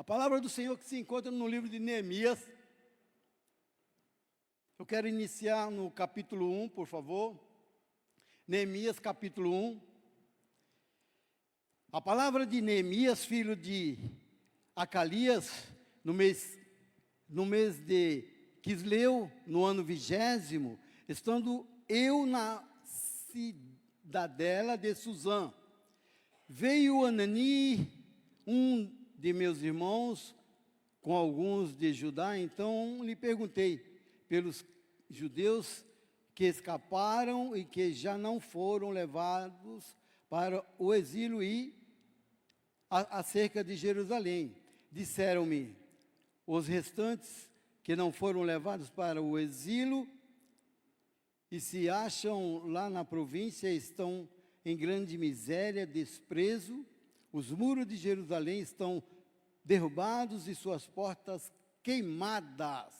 A palavra do Senhor que se encontra no livro de Neemias. Eu quero iniciar no capítulo 1, por favor. Neemias, capítulo 1. A palavra de Neemias, filho de Acalias, no mês de Quisleu, no ano 20º, estando eu na cidadela de Suzã, veio Anani, um de meus irmãos, com alguns de Judá. Então lhe perguntei pelos judeus que escaparam e que já não foram levados para o exílio e acerca de Jerusalém. Disseram-me, os restantes que não foram levados para o exílio e se acham lá na província estão em grande miséria, desprezo. Os muros de Jerusalém estão derrubados e suas portas queimadas.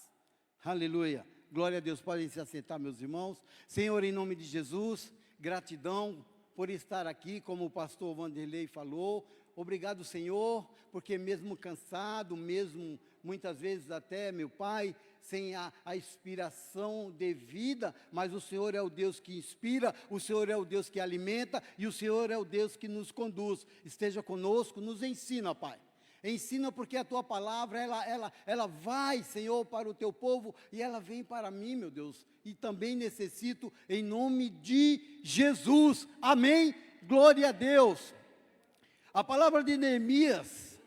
Aleluia. Glória a Deus. Podem se assentar, meus irmãos. Senhor, em nome de Jesus, gratidão por estar aqui, como o pastor Vanderlei falou. Obrigado, Senhor, porque mesmo cansado, mesmo muitas vezes até, meu Pai, sem a inspiração devida, mas o Senhor é o Deus que inspira, o Senhor é o Deus que alimenta e o Senhor é o Deus que nos conduz. Esteja conosco, nos ensina, Pai. Ensina porque a Tua palavra, ela vai, Senhor, para o Teu povo e ela vem para mim, meu Deus. E também necessito em nome de Jesus. Amém? Glória a Deus. A palavra de Neemias,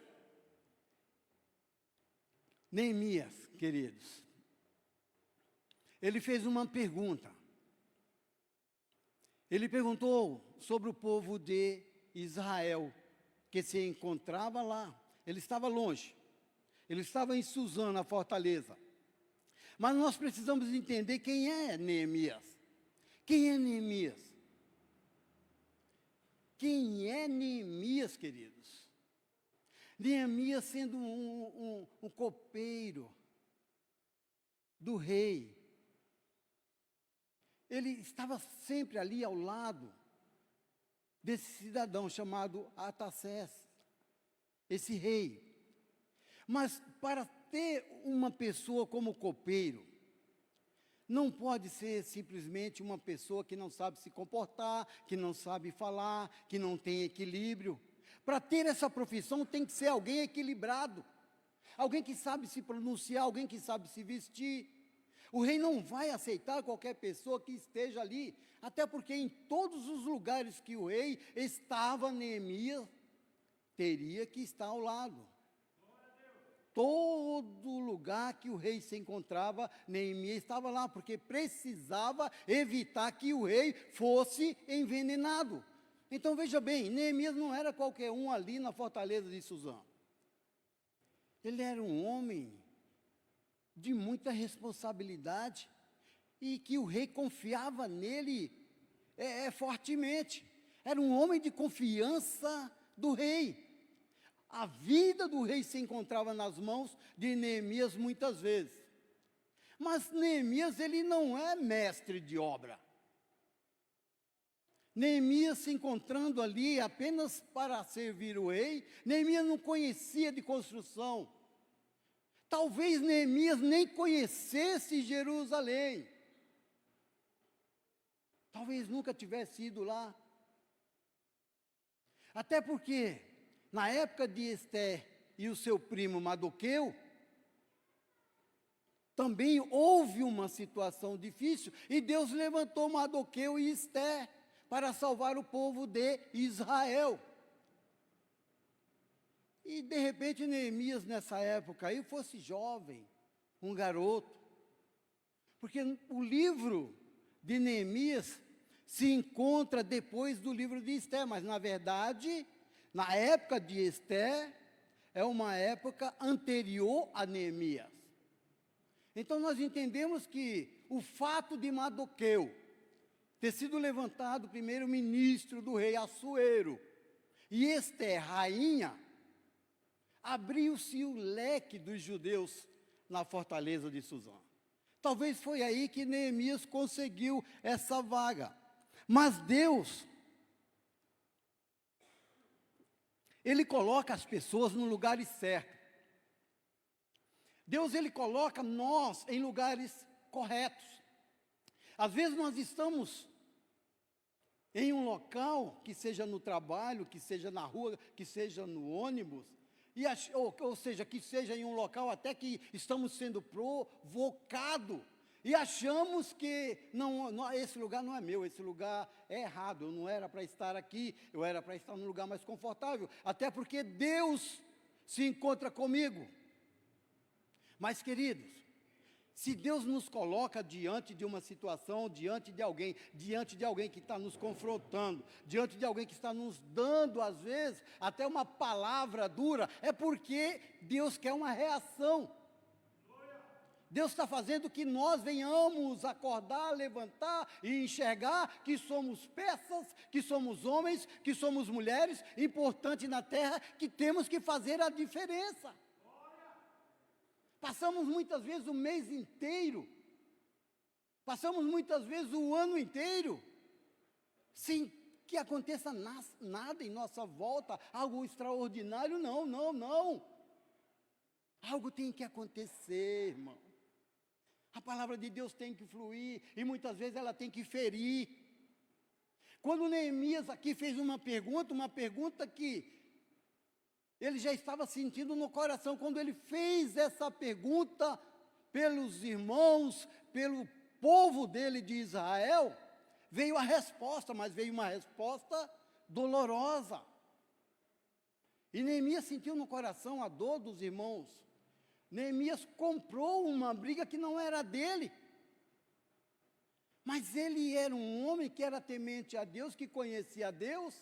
queridos, ele fez uma pergunta. Ele perguntou sobre o povo de Israel, que se encontrava lá. Ele estava longe, ele estava em Suzã, na fortaleza. Mas nós precisamos entender quem é Neemias. Quem é Neemias? Quem é Neemias, queridos? Neemias sendo um copeiro do rei. Ele estava sempre ali ao lado desse cidadão chamado Artaxerxes, esse rei. Mas para ter uma pessoa como copeiro, não pode ser simplesmente uma pessoa que não sabe se comportar, que não sabe falar, que não tem equilíbrio. Para ter essa profissão tem que ser alguém equilibrado, alguém que sabe se pronunciar, alguém que sabe se vestir. O rei não vai aceitar qualquer pessoa que esteja ali, até porque em todos os lugares que o rei estava, Neemias teria que estar ao lado. Todo lugar que o rei se encontrava, Neemias estava lá, porque precisava evitar que o rei fosse envenenado. Então veja bem, Neemias não era qualquer um ali na fortaleza de Suzã. Ele era um homem de muita responsabilidade e que o rei confiava nele fortemente. Era um homem de confiança do rei. A vida do rei se encontrava nas mãos de Neemias muitas vezes. Mas Neemias, ele não é mestre de obra. Neemias se encontrando ali apenas para servir o rei, Neemias não conhecia de construção. Talvez Neemias nem conhecesse Jerusalém. Talvez nunca tivesse ido lá. Até porque na época de Esté e o seu primo Mardoqueu, também houve uma situação difícil, e Deus levantou Mardoqueu e Esté para salvar o povo de Israel. E de repente Neemias nessa época aí fosse jovem, um garoto, porque o livro de Neemias se encontra depois do livro de Esté, mas na verdade, na época de Esté, é uma época anterior a Neemias. Então nós entendemos que o fato de Mardoqueu ter sido levantado primeiro-ministro do rei Assuero, e Esté, rainha, abriu-se o leque dos judeus na fortaleza de Suzã. Talvez foi aí que Neemias conseguiu essa vaga. Mas Deus, Ele coloca as pessoas no lugar certo. Deus, Ele coloca nós em lugares corretos. Às vezes nós estamos em um local, que seja no trabalho, que seja na rua, que seja no ônibus, ou seja, que seja em um local até que estamos sendo provocados, e achamos que esse lugar não é meu, esse lugar é errado, eu não era para estar aqui, eu era para estar num lugar mais confortável, até porque Deus se encontra comigo. Mas, queridos, se Deus nos coloca diante de uma situação, diante de alguém que está nos confrontando, diante de alguém que está nos dando, às vezes, até uma palavra dura, é porque Deus quer uma reação. Deus está fazendo que nós venhamos acordar, levantar e enxergar que somos peças, que somos homens, que somos mulheres, importantes na terra, que temos que fazer a diferença. Passamos muitas vezes o mês inteiro, passamos muitas vezes o ano inteiro, sem que aconteça nada em nossa volta, algo extraordinário, não. Algo tem que acontecer, irmão. A palavra de Deus tem que fluir, e muitas vezes ela tem que ferir. Quando Neemias aqui fez uma pergunta que ele já estava sentindo no coração, quando ele fez essa pergunta pelos irmãos, pelo povo dele de Israel, veio a resposta, mas veio uma resposta dolorosa. E Neemias sentiu no coração a dor dos irmãos. Neemias comprou uma briga que não era dele. Mas ele era um homem que era temente a Deus, que conhecia a Deus.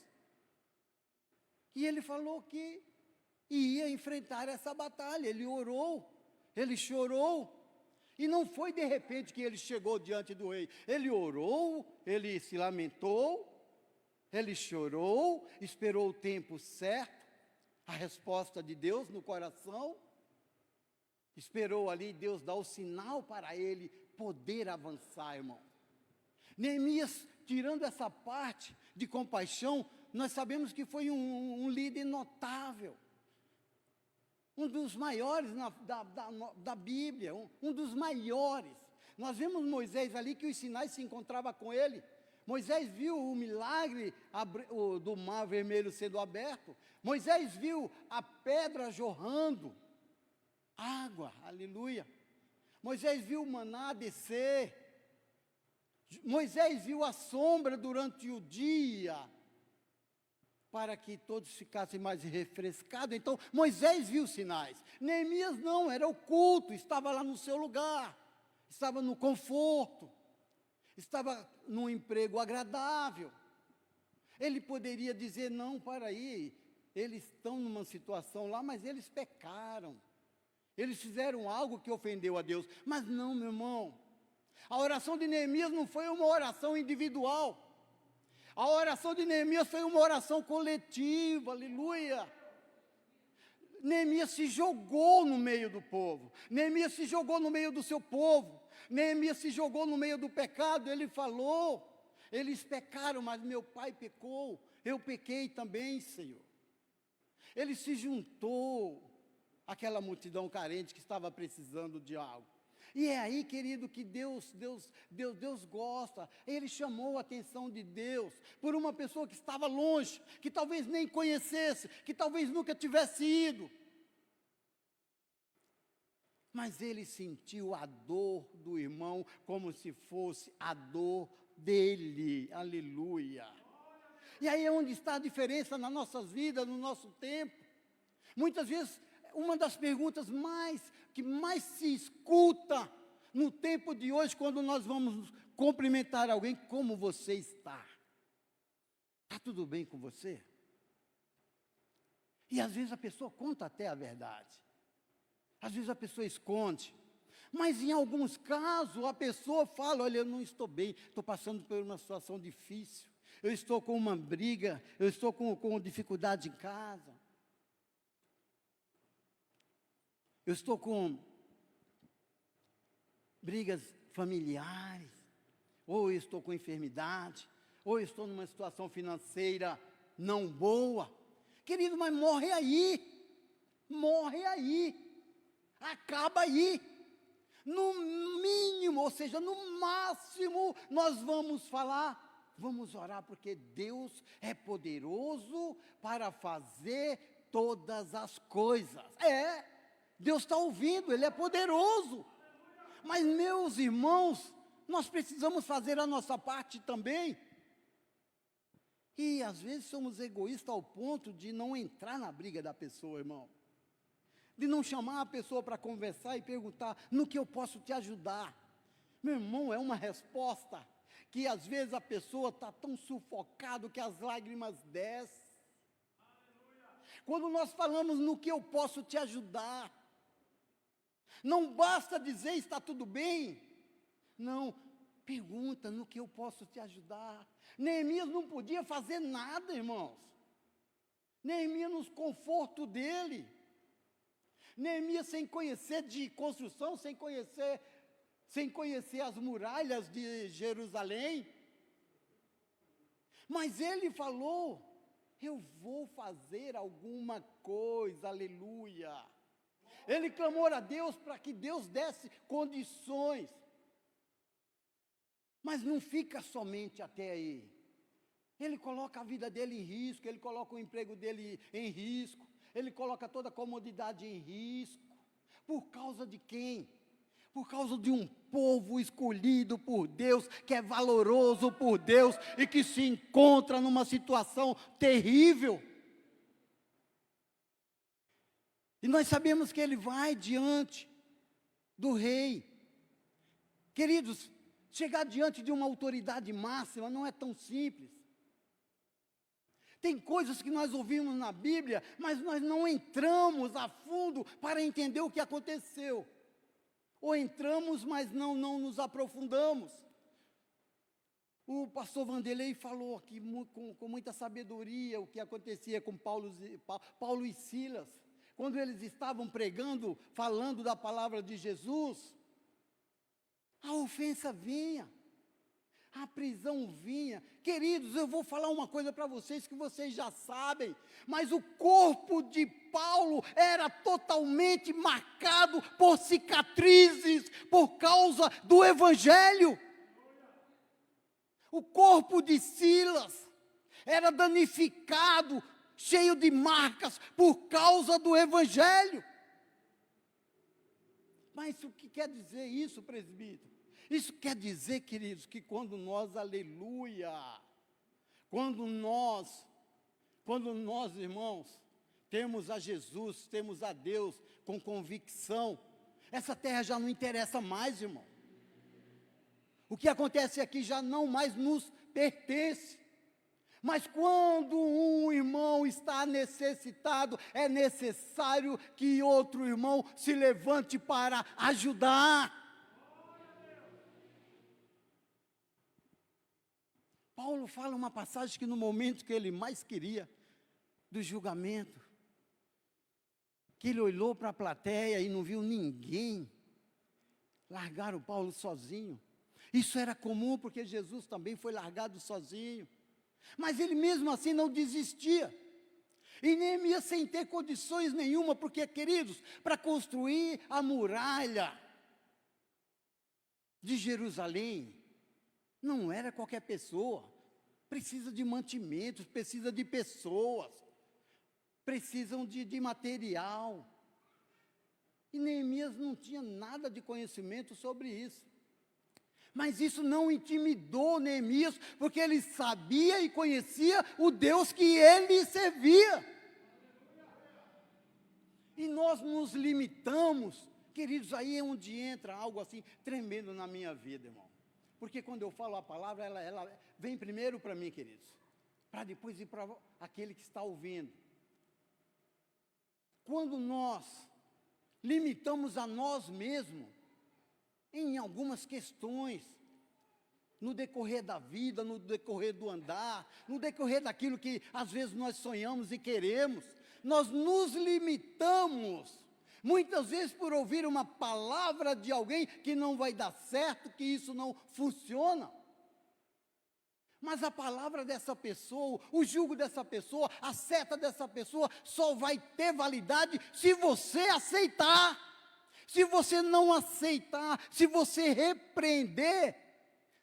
E ele falou que ia enfrentar essa batalha. Ele orou, ele chorou. E não foi de repente que ele chegou diante do rei. Ele orou, ele se lamentou, ele chorou, esperou o tempo certo, a resposta de Deus no coração. Esperou ali Deus dar o sinal para ele poder avançar, irmão. Neemias, tirando essa parte de compaixão, nós sabemos que foi um líder notável. Um dos maiores da Bíblia, um dos maiores. Nós vemos Moisés ali, que os sinais se encontravam com ele. Moisés viu o milagre do mar vermelho sendo aberto. Moisés viu a pedra jorrando água, aleluia. Moisés viu o maná descer. Moisés viu a sombra durante o dia, para que todos ficassem mais refrescados. Então, Moisés viu sinais. Neemias não, era oculto, estava lá no seu lugar, estava no conforto, estava num emprego agradável. Ele poderia dizer, não, para aí, eles estão numa situação lá, mas eles pecaram. Eles fizeram algo que ofendeu a Deus. Mas não, meu irmão, a oração de Neemias não foi uma oração individual. A oração de Neemias foi uma oração coletiva, aleluia. Neemias se jogou no meio do povo. Neemias se jogou no meio do seu povo. Neemias se jogou no meio do pecado. Ele falou, eles pecaram, mas meu pai pecou. Eu pequei também, Senhor. Ele se juntou àquela multidão carente que estava precisando de algo. E é aí, querido, que Deus gosta. Ele chamou a atenção de Deus por uma pessoa que estava longe, que talvez nem conhecesse, que talvez nunca tivesse ido. Mas ele sentiu a dor do irmão como se fosse a dor dele. Aleluia. E aí é onde está a diferença nas nossas vidas, no nosso tempo. Muitas vezes, uma das perguntas que mais se escuta no tempo de hoje, quando nós vamos cumprimentar alguém, como você está? Está tudo bem com você? E às vezes a pessoa conta até a verdade. Às vezes a pessoa esconde. Mas em alguns casos a pessoa fala, olha, eu não estou bem, estou passando por uma situação difícil. Eu estou com uma briga, eu estou com dificuldade em casa. Eu estou com brigas familiares, ou eu estou com enfermidade, ou eu estou numa situação financeira não boa. Querido, mas morre aí. Acaba aí. No mínimo, ou seja, no máximo, nós vamos falar, vamos orar, porque Deus é poderoso para fazer todas as coisas. Deus está ouvindo, Ele é poderoso. Mas, meus irmãos, nós precisamos fazer a nossa parte também. E às vezes somos egoístas ao ponto de não entrar na briga da pessoa, irmão. De não chamar a pessoa para conversar e perguntar, no que eu posso te ajudar? Meu irmão, é uma resposta que às vezes a pessoa está tão sufocada que as lágrimas descem. Quando nós falamos no que eu posso te ajudar, não basta dizer está tudo bem. Não, pergunta no que eu posso te ajudar. Neemias não podia fazer nada, irmãos. Neemias nos conforto dele. Neemias sem conhecer de construção, sem conhecer as muralhas de Jerusalém. Mas ele falou, eu vou fazer alguma coisa, aleluia. Ele clamou a Deus para que Deus desse condições. Mas não fica somente até aí. Ele coloca a vida dele em risco, ele coloca o emprego dele em risco, ele coloca toda a comodidade em risco. Por causa de quem? Por causa de um povo escolhido por Deus, que é valoroso por Deus e que se encontra numa situação terrível. E nós sabemos que ele vai diante do rei. Queridos, chegar diante de uma autoridade máxima não é tão simples. Tem coisas que nós ouvimos na Bíblia, mas nós não entramos a fundo para entender o que aconteceu. Ou entramos, mas não nos aprofundamos. O pastor Vanderlei falou aqui com muita sabedoria o que acontecia com Paulo e Silas. Quando eles estavam pregando, falando da palavra de Jesus, a ofensa vinha. A prisão vinha. Queridos, eu vou falar uma coisa para vocês que vocês já sabem, mas o corpo de Paulo era totalmente marcado por cicatrizes, por causa do Evangelho. O corpo de Silas era danificado, cheio de marcas, por causa do Evangelho. Mas o que quer dizer isso, presbítero? Isso quer dizer, queridos, que quando nós, aleluia, quando nós, irmãos, temos a Jesus, temos a Deus com convicção, essa terra já não interessa mais, irmão. O que acontece aqui já não mais nos pertence. Mas quando um irmão está necessitado, é necessário que outro irmão se levante para ajudar. Paulo fala uma passagem que no momento que ele mais queria, do julgamento, que ele olhou para a plateia e não viu ninguém, largaram Paulo sozinho. Isso era comum porque Jesus também foi largado sozinho. Mas ele mesmo assim não desistia. E Neemias sem ter condições nenhuma, porque, queridos, para construir a muralha de Jerusalém, não era qualquer pessoa. Precisa de mantimentos, precisa de pessoas, precisam de material. E Neemias não tinha nada de conhecimento sobre isso. Mas isso não intimidou Neemias, porque ele sabia e conhecia o Deus que ele servia. E nós nos limitamos, queridos, aí é onde entra algo assim tremendo na minha vida, irmão. Porque quando eu falo a palavra, ela vem primeiro para mim, queridos, para depois ir para aquele que está ouvindo. Quando nós limitamos a nós mesmos, em algumas questões, no decorrer da vida, no decorrer do andar, no decorrer daquilo que às vezes nós sonhamos e queremos, nós nos limitamos, muitas vezes por ouvir uma palavra de alguém que não vai dar certo, que isso não funciona. Mas a palavra dessa pessoa, o jugo dessa pessoa, a seta dessa pessoa só vai ter validade se você aceitar. Se você não aceitar, se você repreender,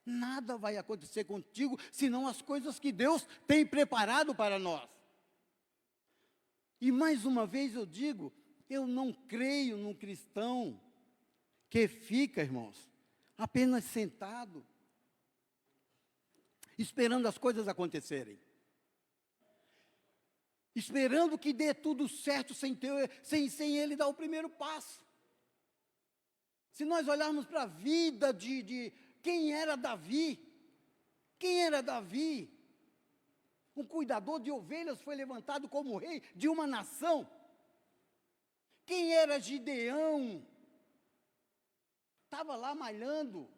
nada vai acontecer contigo, senão as coisas que Deus tem preparado para nós. E mais uma vez eu digo, eu não creio num cristão que fica, irmãos, apenas sentado, esperando as coisas acontecerem. Esperando que dê tudo certo sem ele dar o primeiro passo. Se nós olharmos para a vida de quem era Davi, um cuidador de ovelhas foi levantado como rei de uma nação. Quem era Gideão? Estava lá malhando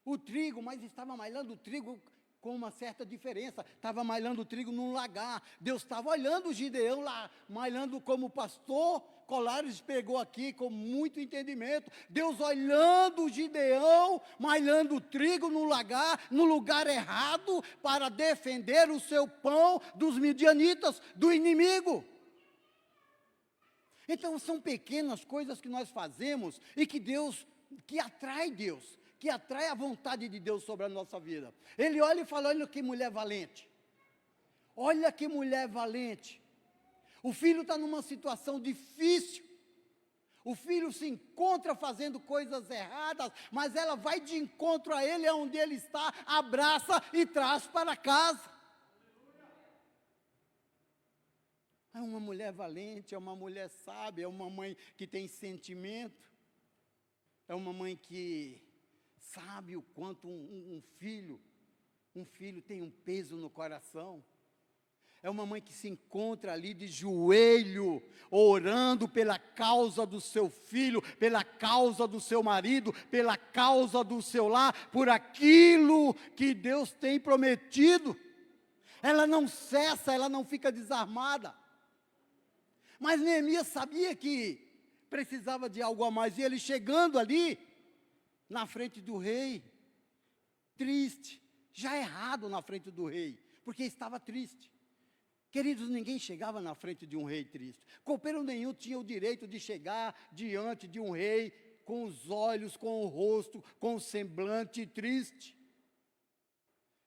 o trigo, mas estava malhando o trigo com uma certa diferença. Estava malhando o trigo num lagar. Deus estava olhando o Gideão lá, malhando como pastor. Colares pegou aqui com muito entendimento. Deus olhando o Gideão, malhando o trigo no lagar, no lugar errado, para defender o seu pão dos midianitas, do inimigo. Então são pequenas coisas que nós fazemos e que atrai Deus, que atrai a vontade de Deus sobre a nossa vida. Ele olha e fala, olha que mulher valente. Olha que mulher valente. O filho está numa situação difícil. O filho se encontra fazendo coisas erradas, mas ela vai de encontro a ele, onde ele está, abraça e traz para casa. É uma mulher valente, é uma mulher sábia, é uma mãe que tem sentimento, é uma mãe que sabe o quanto um filho tem um peso no coração. É uma mãe que se encontra ali de joelho, orando pela causa do seu filho, pela causa do seu marido, pela causa do seu lar, por aquilo que Deus tem prometido. Ela não cessa, ela não fica desarmada. Mas Neemias sabia que precisava de algo a mais, e ele chegando ali, na frente do rei, triste, já errado na frente do rei, porque estava triste. Queridos, ninguém chegava na frente de um rei triste. Copeiro nenhum tinha o direito de chegar diante de um rei com os olhos, com o rosto, com o semblante triste.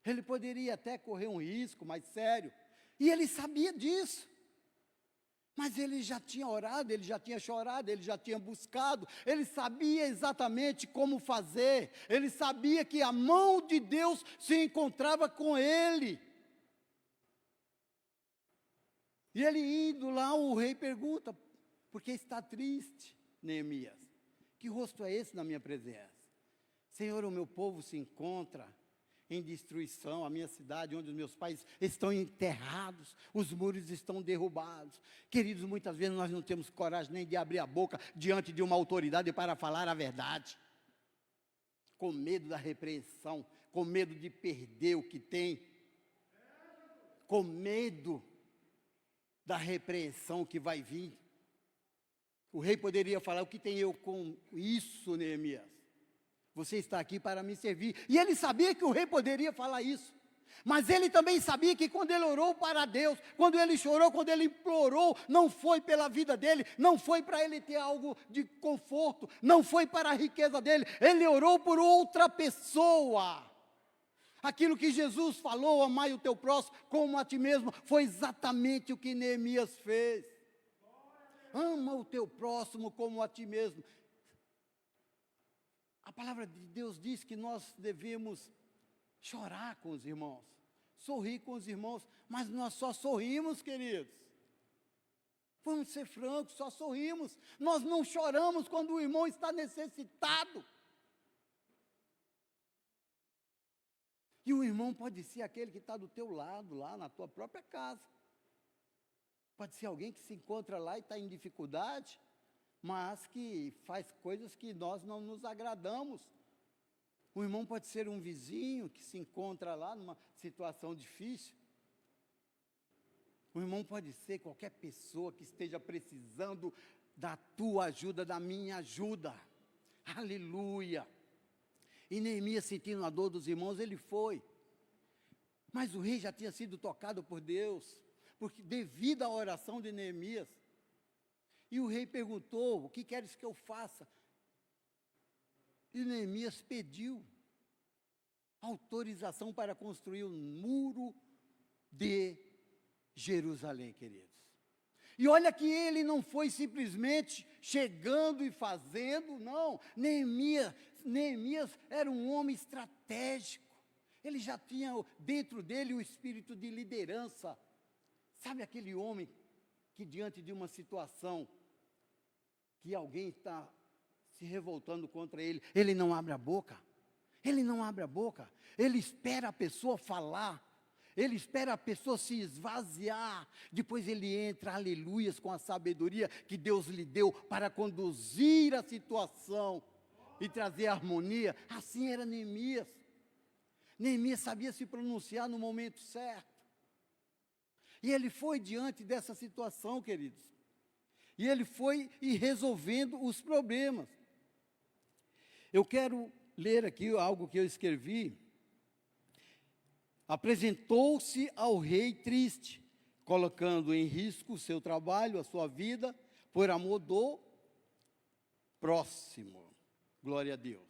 Ele poderia até correr um risco mais sério, e ele sabia disso. Mas ele já tinha orado, ele já tinha chorado, ele já tinha buscado, ele sabia exatamente como fazer, ele sabia que a mão de Deus se encontrava com ele. E ele indo lá, o rei pergunta, por que está triste, Neemias? Que rosto é esse na minha presença? Senhor, o meu povo se encontra em destruição, a minha cidade, onde os meus pais estão enterrados, os muros estão derrubados. Queridos, muitas vezes nós não temos coragem nem de abrir a boca diante de uma autoridade para falar a verdade, com medo da repreensão, com medo de perder o que tem, com medo da repreensão que vai vir. O rei poderia falar, o que tem eu com isso, Neemias? Você está aqui para me servir. E ele sabia que o rei poderia falar isso. Mas ele também sabia que quando ele orou para Deus, quando ele chorou, quando ele implorou, não foi pela vida dele, não foi para ele ter algo de conforto, não foi para a riqueza dele, ele orou por outra pessoa. Aquilo que Jesus falou, amai o teu próximo como a ti mesmo, foi exatamente o que Neemias fez. Ama o teu próximo como a ti mesmo. A palavra de Deus diz que nós devemos chorar com os irmãos, sorrir com os irmãos, mas nós só sorrimos, queridos. Vamos ser francos, só sorrimos. Nós não choramos quando o irmão está necessitado. E o irmão pode ser aquele que está do teu lado, lá na tua própria casa. Pode ser alguém que se encontra lá e está em dificuldade, mas que faz coisas que nós não nos agradamos. O irmão pode ser um vizinho que se encontra lá numa situação difícil. O irmão pode ser qualquer pessoa que esteja precisando da tua ajuda, da minha ajuda. Aleluia! E Neemias, sentindo a dor dos irmãos, ele foi. Mas o rei já tinha sido tocado por Deus, porque devido à oração de Neemias. E o rei perguntou: o que queres que eu faça? E Neemias pediu autorização para construir um muro de Jerusalém, queridos. E olha que ele não foi simplesmente chegando e fazendo, não. Neemias era um homem estratégico. Ele já tinha dentro dele o espírito de liderança. Sabe aquele homem que diante de uma situação que alguém está se revoltando contra ele, ele não abre a boca? Ele não abre a boca. Ele espera a pessoa falar. Ele espera a pessoa se esvaziar, depois ele entra, aleluias, com a sabedoria que Deus lhe deu para conduzir a situação e trazer harmonia. Assim era Neemias. Neemias sabia se pronunciar no momento certo. E ele foi diante dessa situação, queridos. E ele foi resolvendo os problemas. Eu quero ler aqui algo que eu escrevi. Apresentou-se ao rei triste, colocando em risco o seu trabalho, a sua vida, por amor do próximo. Glória a Deus.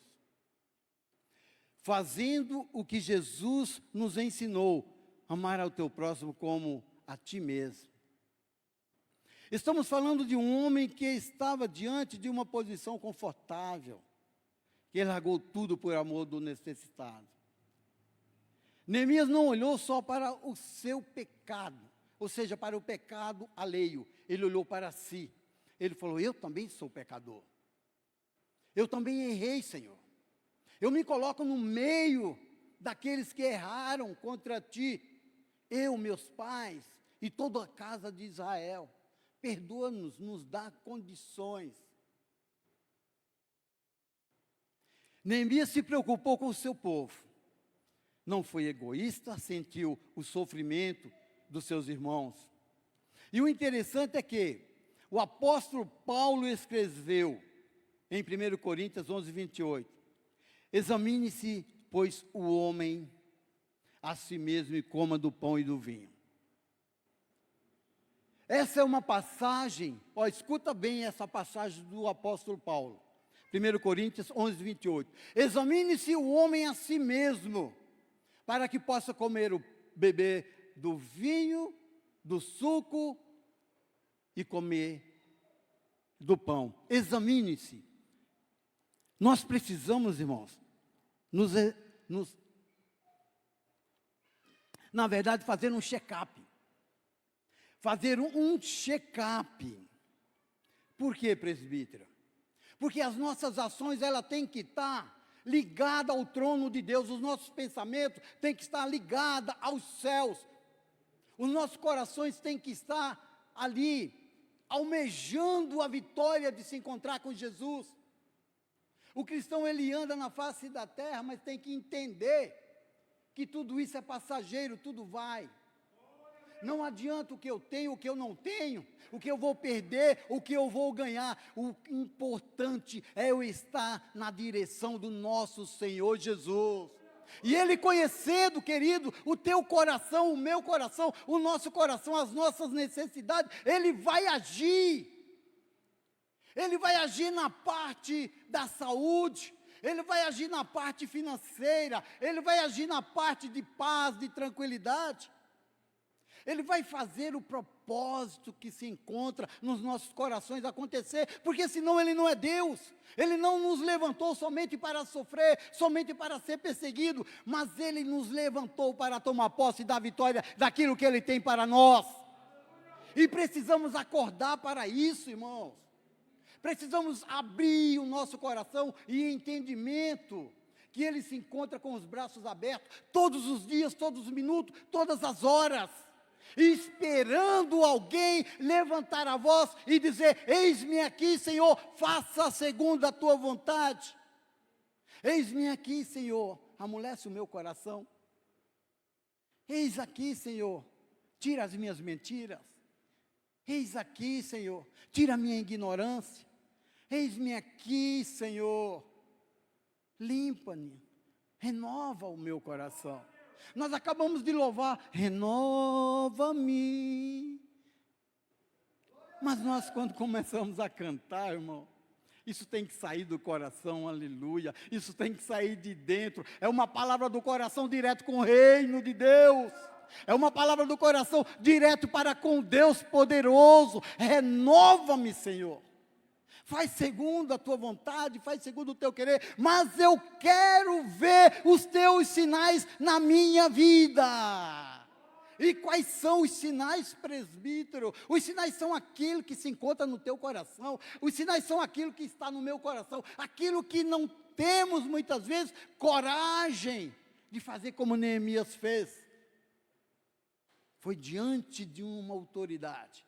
Fazendo o que Jesus nos ensinou, amar ao teu próximo como a ti mesmo. Estamos falando de um homem que estava diante de uma posição confortável, que largou tudo por amor do necessitado. Neemias não olhou só para o seu pecado, ou seja, para o pecado alheio. Ele olhou para si. Ele falou: eu também sou pecador. Eu também errei, Senhor. Eu me coloco no meio daqueles que erraram contra ti. Eu, meus pais e toda a casa de Israel. Perdoa-nos, nos dá condições. Neemias se preocupou com o seu povo. Não foi egoísta, sentiu o sofrimento dos seus irmãos. E o interessante é que o apóstolo Paulo escreveu em 1 Coríntios 11, 28. Examine-se, pois, o homem a si mesmo e coma do pão e do vinho. Essa é uma passagem, escuta bem essa passagem do apóstolo Paulo. 1 Coríntios 11, 28. Examine-se o homem a si mesmo, para que possa beber do vinho, do suco e comer do pão. Examine-se. Nós precisamos, irmãos, na verdade, fazer um check-up. Fazer um check-up. Por quê, presbítero? Porque as nossas ações, ela tem que estar ligada ao trono de Deus, os nossos pensamentos têm que estar ligados aos céus, os nossos corações têm que estar ali, almejando a vitória de se encontrar com Jesus. O cristão, ele anda na face da terra, mas tem que entender que tudo isso é passageiro, tudo vai. Não adianta o que eu tenho, o que eu não tenho, o que eu vou perder, o que eu vou ganhar. O importante é eu estar na direção do nosso Senhor Jesus. E Ele conhecendo, querido, o teu coração, o meu coração, o nosso coração, as nossas necessidades, Ele vai agir. Ele vai agir na parte da saúde, Ele vai agir na parte financeira, Ele vai agir na parte de paz, de tranquilidade. Ele vai fazer o propósito que se encontra nos nossos corações acontecer, porque senão Ele não é Deus. Ele não nos levantou somente para sofrer, somente para ser perseguido, mas Ele nos levantou para tomar posse da vitória daquilo que Ele tem para nós. E precisamos acordar para isso, irmãos. Precisamos abrir o nosso coração e entendimento, que Ele se encontra com os braços abertos, todos os dias, todos os minutos, todas as horas, esperando alguém levantar a voz e dizer: eis-me aqui, Senhor, faça segundo a tua vontade. Eis-me aqui, Senhor, amolece o meu coração. Eis aqui, Senhor, tira as minhas mentiras. Eis aqui, Senhor, tira a minha ignorância. Eis-me aqui, Senhor, limpa-me, renova o meu coração. Nós acabamos de louvar: renova-me. Mas nós, quando começamos a cantar, irmão, isso tem que sair do coração, aleluia. Isso tem que sair de dentro. É uma palavra do coração direto com o reino de Deus. É uma palavra do coração direto para com Deus poderoso. Renova-me, Senhor. Faz segundo a tua vontade, faz segundo o teu querer, mas eu quero ver os teus sinais na minha vida. E quais são os sinais, presbítero? Os sinais são aquilo que se encontra no teu coração. Os sinais são aquilo que está no meu coração. Aquilo que não temos, muitas vezes, coragem de fazer como Neemias fez. Foi diante de uma autoridade,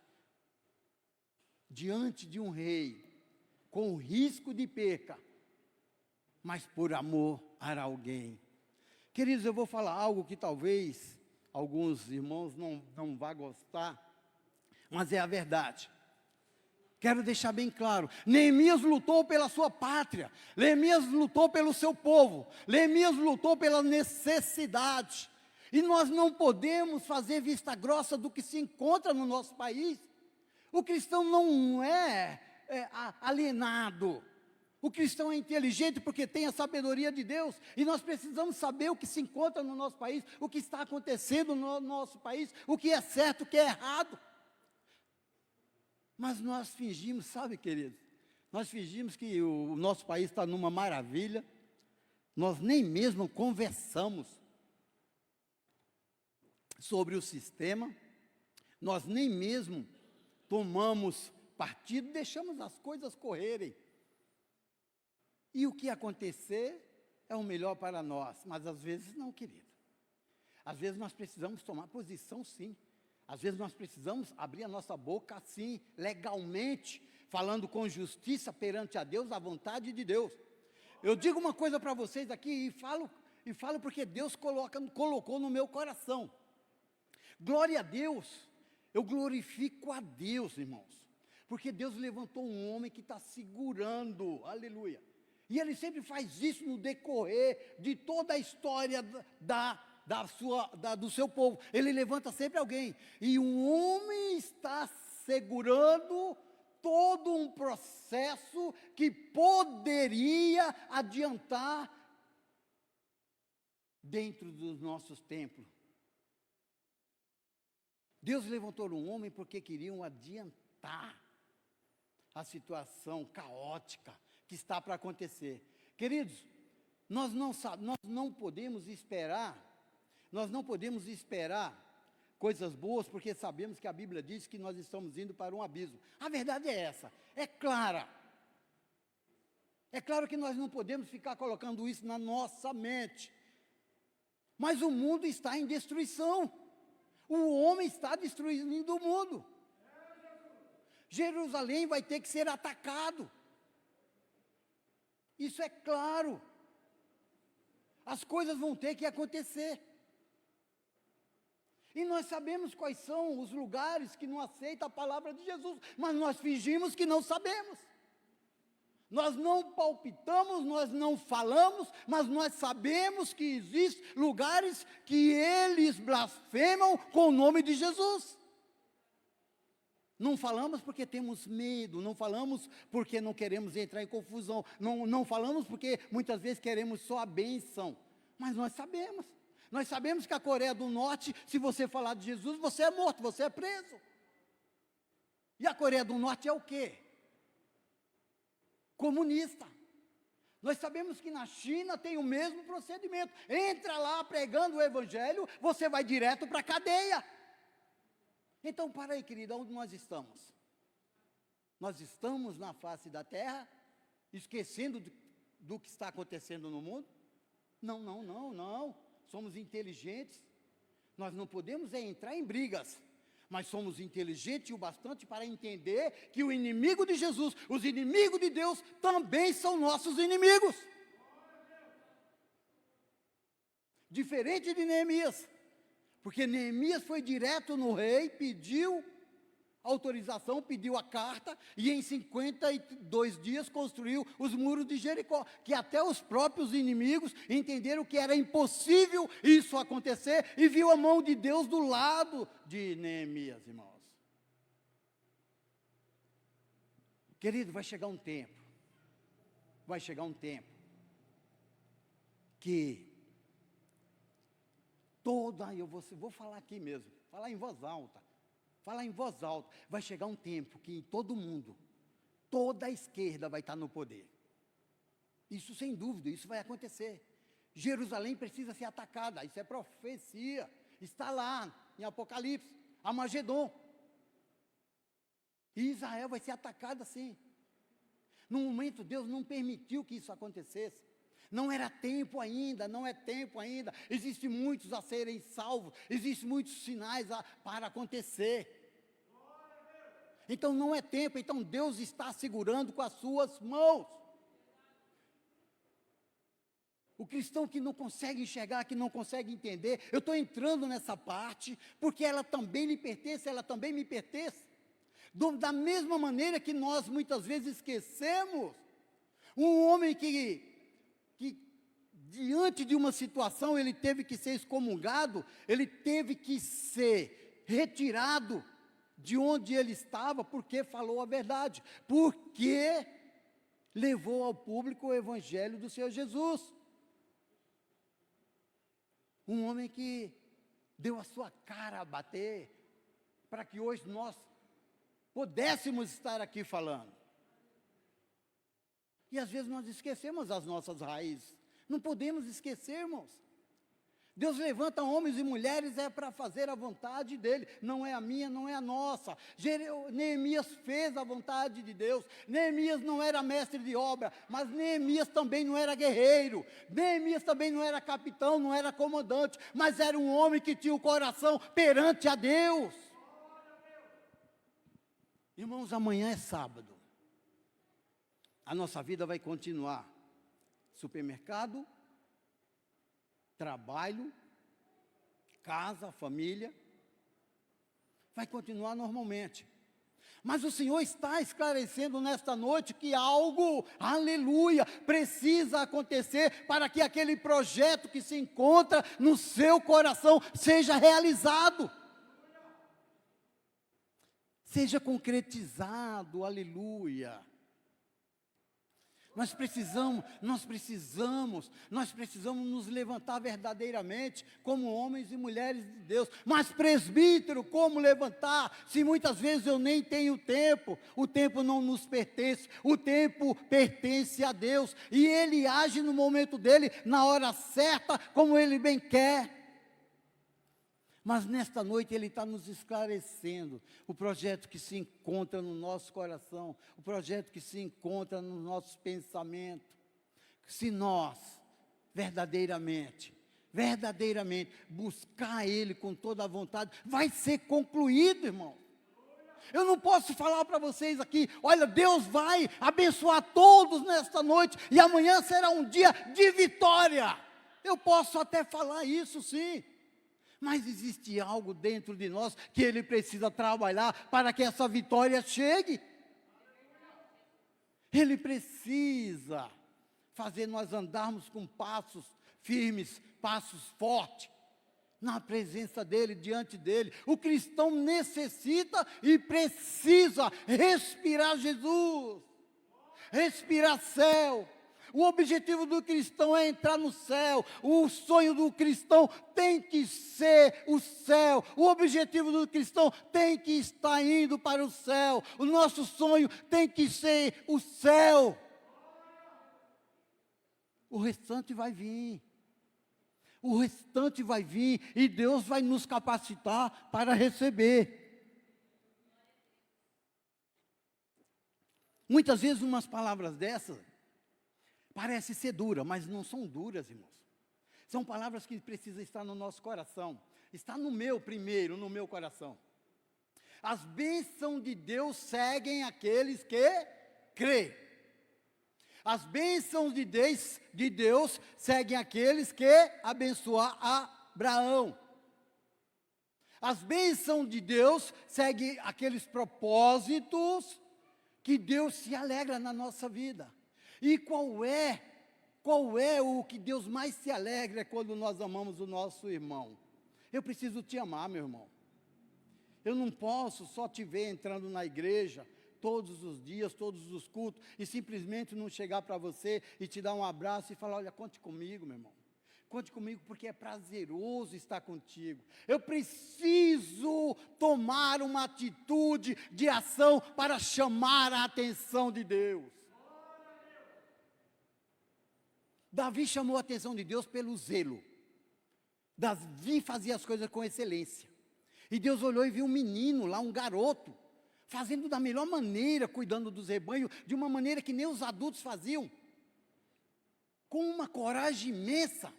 diante de um rei, com risco de perca, mas por amor a alguém. Queridos, eu vou falar algo que talvez alguns irmãos não vão gostar, mas é a verdade. Quero deixar bem claro, Neemias lutou pela sua pátria, Neemias lutou pelo seu povo, Neemias lutou pela necessidade, e nós não podemos fazer vista grossa do que se encontra no nosso país. O cristão não é alienado. O cristão é inteligente porque tem a sabedoria de Deus, e nós precisamos saber o que se encontra no nosso país, o que está acontecendo no nosso país, o que é certo, o que é errado. Mas nós fingimos, sabe, queridos, nós fingimos que o nosso país está numa maravilha, nós nem mesmo conversamos sobre o sistema, nós nem mesmo tomamos partido, deixamos as coisas correrem. E o que acontecer é o melhor para nós, mas às vezes não, querido. Às vezes nós precisamos tomar posição, sim. Às vezes nós precisamos abrir a nossa boca, sim, legalmente, falando com justiça perante a Deus, a vontade de Deus. Eu digo uma coisa para vocês aqui e falo porque Deus colocou no meu coração. Glória a Deus, eu glorifico a Deus, irmãos, porque Deus levantou um homem que está segurando, aleluia. E Ele sempre faz isso no decorrer de toda a história do seu povo. Ele levanta sempre alguém. E um homem está segurando todo um processo que poderia adiantar dentro dos nossos templos. Deus levantou um homem porque queriam adiantar a situação caótica que está para acontecer. Queridos, nós não podemos esperar coisas boas, porque sabemos que a Bíblia diz que nós estamos indo para um abismo. A verdade é essa, é clara. É claro que nós não podemos ficar colocando isso na nossa mente. Mas o mundo está em destruição. O homem está destruindo o mundo. Jerusalém vai ter que ser atacado. Isso é claro. As coisas vão ter que acontecer. E nós sabemos quais são os lugares que não aceitam a palavra de Jesus, mas nós fingimos que não sabemos. Nós não palpitamos, nós não falamos, mas nós sabemos que existem lugares que eles blasfemam com o nome de Jesus. Não falamos porque temos medo, não falamos porque não queremos entrar em confusão, não falamos porque muitas vezes queremos só a bênção, mas nós sabemos que a Coreia do Norte, se você falar de Jesus, você é morto, você é preso. E a Coreia do Norte é o quê? Comunista. Nós sabemos que na China tem o mesmo procedimento, entra lá pregando o evangelho, você vai direto para a cadeia. Então, para aí, querida, onde nós estamos? Nós estamos na face da terra, esquecendo do que está acontecendo no mundo? Não. Somos inteligentes. Nós não podemos entrar em brigas, mas somos inteligentes o bastante para entender que o inimigo de Jesus, os inimigos de Deus, também são nossos inimigos. Diferente de Neemias. Porque Neemias foi direto no rei, pediu autorização, pediu a carta, e em 52 dias construiu os muros de Jericó, que até os próprios inimigos entenderam que era impossível isso acontecer, e viu a mão de Deus do lado de Neemias, irmãos. Querido, vai chegar um tempo que eu vou falar aqui mesmo, falar em voz alta, vai chegar um tempo que todo mundo, toda a esquerda vai estar no poder. Isso sem dúvida, isso vai acontecer. Jerusalém precisa ser atacada, isso é profecia, está lá em Apocalipse, Armagedon. E Israel vai ser atacada sim. No momento Deus não permitiu que isso acontecesse. Não era tempo ainda, não é tempo ainda. Existem muitos a serem salvos, existem muitos sinais para acontecer. Então não é tempo, então Deus está segurando com as suas mãos. O cristão que não consegue enxergar, que não consegue entender, eu estou entrando nessa parte, porque ela também lhe pertence, ela também me pertence. Da mesma maneira que nós muitas vezes esquecemos, um homem que diante de uma situação, ele teve que ser excomungado, ele teve que ser retirado de onde ele estava, porque falou a verdade, porque levou ao público o evangelho do Senhor Jesus. Um homem que deu a sua cara a bater, para que hoje nós pudéssemos estar aqui falando. E às vezes nós esquecemos as nossas raízes. Não podemos esquecer, irmãos. Deus levanta homens e mulheres para fazer a vontade dEle. Não é a minha, não é a nossa. Neemias fez a vontade de Deus. Neemias não era mestre de obra, mas Neemias também não era guerreiro. Neemias também não era capitão, não era comandante, mas era um homem que tinha o coração perante a Deus. Irmãos, amanhã é sábado. A nossa vida vai continuar. Supermercado, trabalho, casa, família, vai continuar normalmente. Mas o Senhor está esclarecendo nesta noite que algo, aleluia, precisa acontecer para que aquele projeto que se encontra no seu coração seja realizado. Seja concretizado, aleluia. Nós precisamos nos levantar verdadeiramente como homens e mulheres de Deus. Mas presbítero, como levantar? Se muitas vezes eu nem tenho tempo, o tempo não nos pertence, o tempo pertence a Deus. E Ele age no momento dEle, na hora certa, como Ele bem quer. Mas nesta noite Ele está nos esclarecendo o projeto que se encontra no nosso coração, o projeto que se encontra no nosso pensamento. Se nós verdadeiramente buscar Ele com toda a vontade, vai ser concluído, irmão. Eu não posso falar para vocês aqui, olha, Deus vai abençoar todos nesta noite, e amanhã será um dia de vitória. Eu posso até falar isso sim. Mas existe algo dentro de nós que Ele precisa trabalhar para que essa vitória chegue. Ele precisa fazer nós andarmos com passos firmes, passos fortes, na presença dEle, diante dEle. O cristão necessita e precisa respirar Jesus, respirar céu. O objetivo do cristão é entrar no céu. O sonho do cristão tem que ser o céu. O objetivo do cristão tem que estar indo para o céu. O nosso sonho tem que ser o céu. O restante vai vir. O restante vai vir e Deus vai nos capacitar para receber. Muitas vezes umas palavras dessas parece ser dura, mas não são duras, irmãos. São palavras que precisam estar no nosso coração. Está no meu coração. As bênçãos de Deus seguem aqueles que crêem. As bênçãos de Deus seguem aqueles que abençoaram Abraão. As bênçãos de Deus seguem aqueles propósitos que Deus se alegra na nossa vida. E qual é o que Deus mais se alegra quando nós amamos o nosso irmão? Eu preciso te amar, meu irmão. Eu não posso só te ver entrando na igreja, todos os dias, todos os cultos, e simplesmente não chegar para você e te dar um abraço e falar: olha, conte comigo, meu irmão. Conte comigo, porque é prazeroso estar contigo. Eu preciso tomar uma atitude de ação para chamar a atenção de Deus. Davi chamou a atenção de Deus pelo zelo. Davi fazia as coisas com excelência. E Deus olhou e viu um menino lá, um garoto, fazendo da melhor maneira, cuidando dos rebanhos, de uma maneira que nem os adultos faziam. Com uma coragem imensa.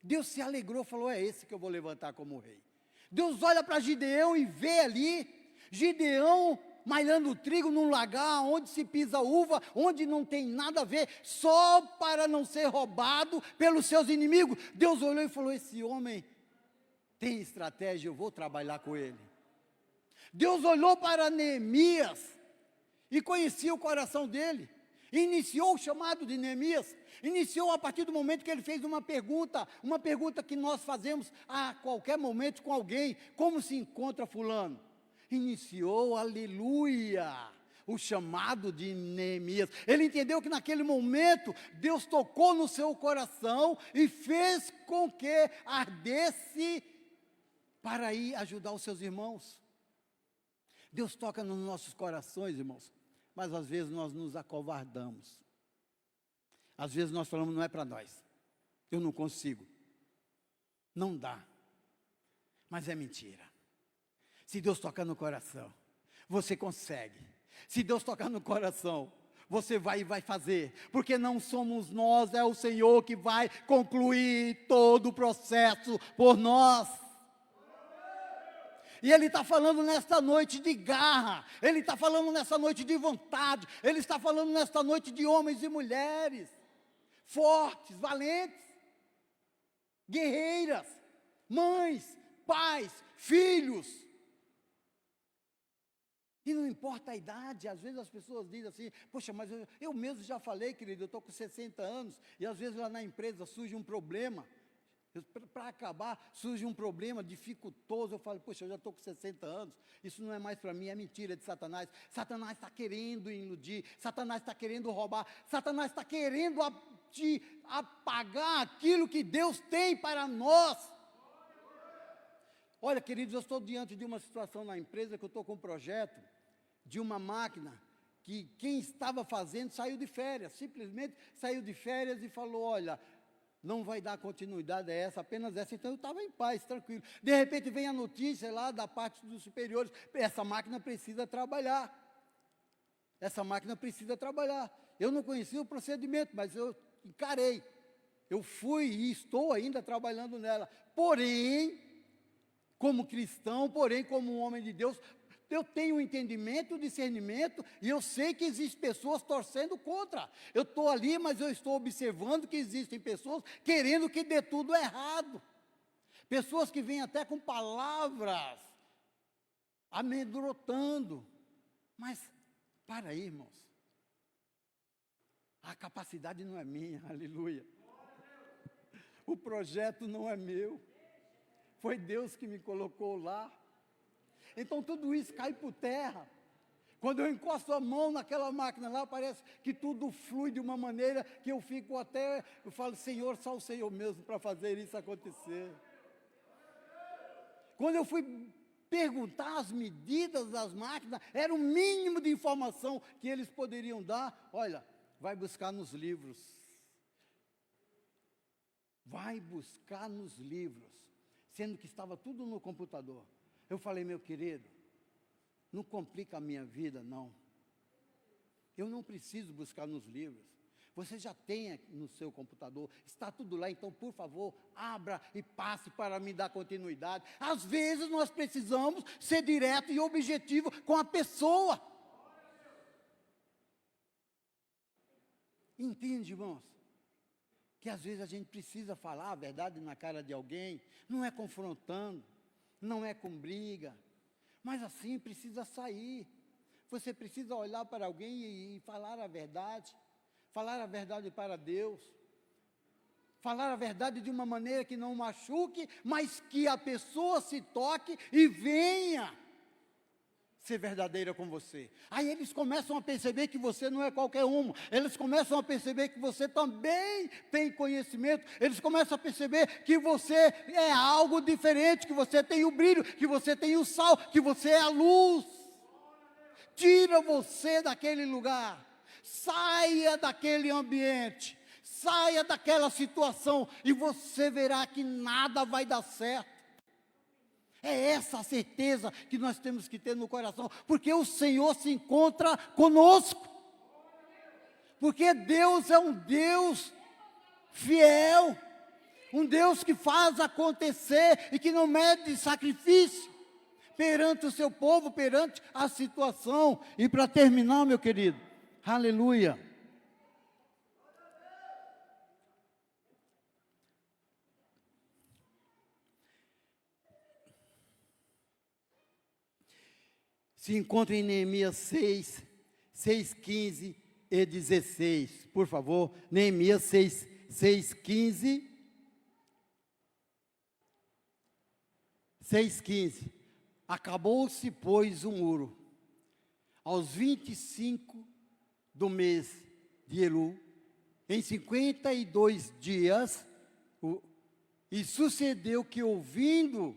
Deus se alegrou, falou: é esse que eu vou levantar como rei. Deus olha para Gideão e vê ali, Gideão malhando trigo num lagar, onde se pisa uva, onde não tem nada a ver, só para não ser roubado pelos seus inimigos. Deus olhou e falou: esse homem tem estratégia, eu vou trabalhar com ele. Deus olhou para Neemias e conhecia o coração dele. Iniciou o chamado de Neemias, iniciou a partir do momento que ele fez uma pergunta que nós fazemos a qualquer momento com alguém: como se encontra fulano? Iniciou, aleluia, o chamado de Neemias. Ele entendeu que naquele momento Deus tocou no seu coração e fez com que ardesse para ir ajudar os seus irmãos. Deus toca nos nossos corações, irmãos, mas às vezes nós nos acovardamos. Às vezes nós falamos: não é para nós, eu não consigo, não dá. Mas é mentira. Se Deus tocar no coração, você consegue. Se Deus tocar no coração, você vai e vai fazer, porque não somos nós, é o Senhor que vai concluir todo o processo por nós. E Ele está falando nesta noite de garra, Ele está falando nesta noite de vontade, Ele está falando nesta noite de homens e mulheres, fortes, valentes, guerreiras, mães, pais, filhos. E não importa a idade. Às vezes as pessoas dizem assim: poxa, mas eu mesmo já falei, querido, eu estou com 60 anos, e às vezes lá na empresa surge um problema, para acabar, surge um problema dificultoso, eu falo: poxa, eu já estou com 60 anos, isso não é mais para mim, é mentira de Satanás. Satanás está querendo iludir, Satanás está querendo roubar, Satanás está querendo te apagar aquilo que Deus tem para nós. Olha, queridos, eu estou diante de uma situação na empresa que eu estou com um projeto de uma máquina que quem estava fazendo saiu de férias, simplesmente saiu de férias e falou: olha, não vai dar continuidade a essa, apenas essa. Então eu estava em paz, tranquilo. De repente vem a notícia lá da parte dos superiores: essa máquina precisa trabalhar. Essa máquina precisa trabalhar. Eu não conhecia o procedimento, mas eu encarei. Eu fui e estou ainda trabalhando nela. Porém, como cristão, porém como um homem de Deus, eu tenho entendimento, discernimento, e eu sei que existem pessoas torcendo contra. Eu estou ali, mas eu estou observando que existem pessoas querendo que dê tudo errado. Pessoas que vêm até com palavras amedrontando. Mas, para aí, irmãos, a capacidade não é minha, aleluia. O projeto não é meu. Foi Deus que me colocou lá. Então tudo isso cai por terra. Quando eu encosto a mão naquela máquina lá, parece que tudo flui de uma maneira que eu fico até, eu falo: Senhor, só o Senhor mesmo para fazer isso acontecer. Quando eu fui perguntar as medidas das máquinas, era o mínimo de informação que eles poderiam dar. Olha, vai buscar nos livros. Vai buscar nos livros. Sendo que estava tudo no computador. Eu falei: meu querido, não complica a minha vida, não. Eu não preciso buscar nos livros. Você já tem no seu computador, está tudo lá, então, por favor, abra e passe para me dar continuidade. Às vezes nós precisamos ser direto e objetivo com a pessoa. Entende, irmãos? Que às vezes a gente precisa falar a verdade na cara de alguém, não é confrontando, não é com briga, mas assim precisa sair. Você precisa olhar para alguém e falar a verdade para Deus, falar a verdade de uma maneira que não machuque, mas que a pessoa se toque e venha ser verdadeira com você. Aí eles começam a perceber que você não é qualquer um. Eles começam a perceber que você também tem conhecimento. Eles começam a perceber que você é algo diferente, que você tem o brilho, que você tem o sal, que você é a luz. Tira você daquele lugar. Saia daquele ambiente. Saia daquela situação e você verá que nada vai dar certo. É essa a certeza que nós temos que ter no coração, porque o Senhor se encontra conosco. Porque Deus é um Deus fiel, um Deus que faz acontecer e que não mede sacrifício perante o seu povo, perante a situação. E para terminar, meu querido, aleluia. Se encontra em Neemias 6, 15 e 16. Por favor, Neemias 6, 15. 6,15. Acabou-se, pois, o muro. Aos 25 do mês de Elu, em 52 dias, e sucedeu que, ouvindo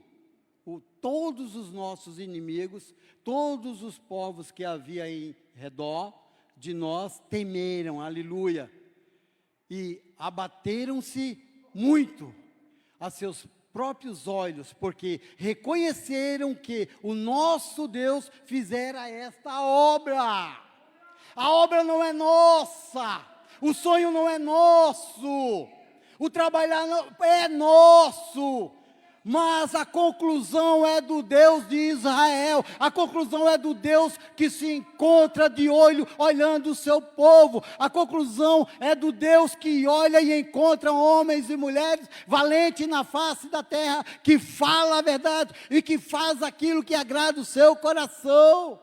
todos os nossos inimigos, todos os povos que havia em redor de nós, temeram, aleluia, e abateram-se muito a seus próprios olhos, porque reconheceram que o nosso Deus fizera esta obra. A obra não é nossa, o sonho não é nosso, o trabalhar não é nosso, mas a conclusão é do Deus de Israel, a conclusão é do Deus que se encontra de olho olhando o seu povo, a conclusão é do Deus que olha e encontra homens e mulheres valentes na face da terra, que fala a verdade e que faz aquilo que agrada o seu coração.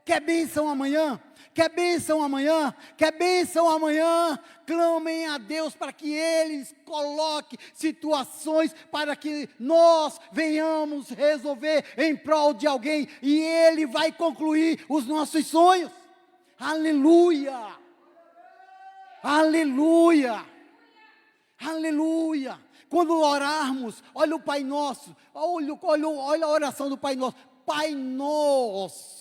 Quer bênção amanhã? Quer bênção amanhã? Quer bênção amanhã? Clamem a Deus para que Ele coloque situações para que nós venhamos resolver em prol de alguém e Ele vai concluir os nossos sonhos. Aleluia! Aleluia! Aleluia! Quando orarmos, olha o Pai Nosso, olha a oração do Pai Nosso. Pai Nosso.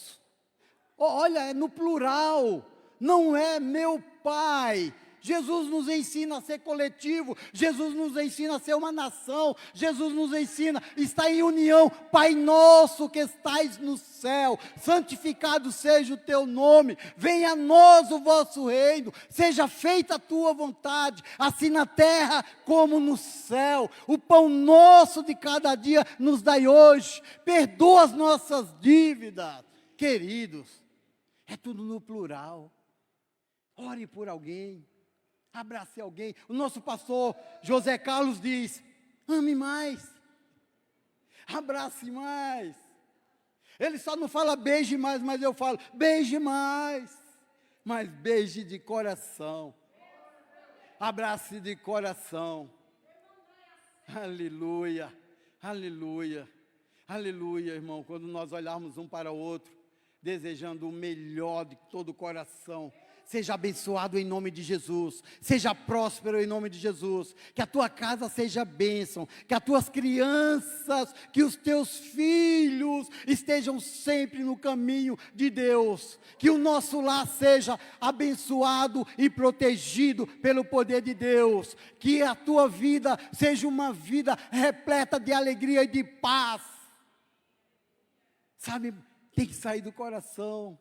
Olha, é no plural, não é meu Pai. Jesus nos ensina a ser coletivo, Jesus nos ensina a ser uma nação, Jesus nos ensina a estar em união. Pai nosso que estais no céu, santificado seja o teu nome, venha a nós o vosso reino, seja feita a tua vontade, assim na terra como no céu. O pão nosso de cada dia nos dai hoje, perdoa as nossas dívidas. Queridos, é tudo no plural. Ore por alguém, abrace alguém. O nosso pastor José Carlos diz: ame mais, abrace mais. Ele só não fala beije mais, mas eu falo beije mais, mas beije de coração, abrace de coração. Aleluia, aleluia, aleluia, irmão. Quando nós olharmos um para o outro, desejando o melhor de todo o coração, seja abençoado em nome de Jesus, seja próspero em nome de Jesus, que a tua casa seja bênção, que as tuas crianças, que os teus filhos estejam sempre no caminho de Deus, que o nosso lar seja abençoado e protegido pelo poder de Deus, que a tua vida seja uma vida repleta de alegria e de paz. Sabe, tem que sair do coração,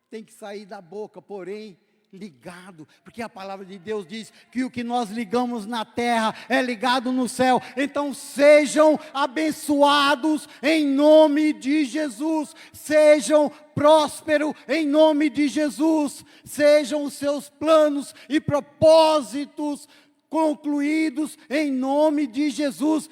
tem que sair da boca, porém ligado, porque a palavra de Deus diz que o que nós ligamos na terra é ligado no céu. Então sejam abençoados em nome de Jesus, sejam prósperos em nome de Jesus, sejam os seus planos e propósitos concluídos em nome de Jesus.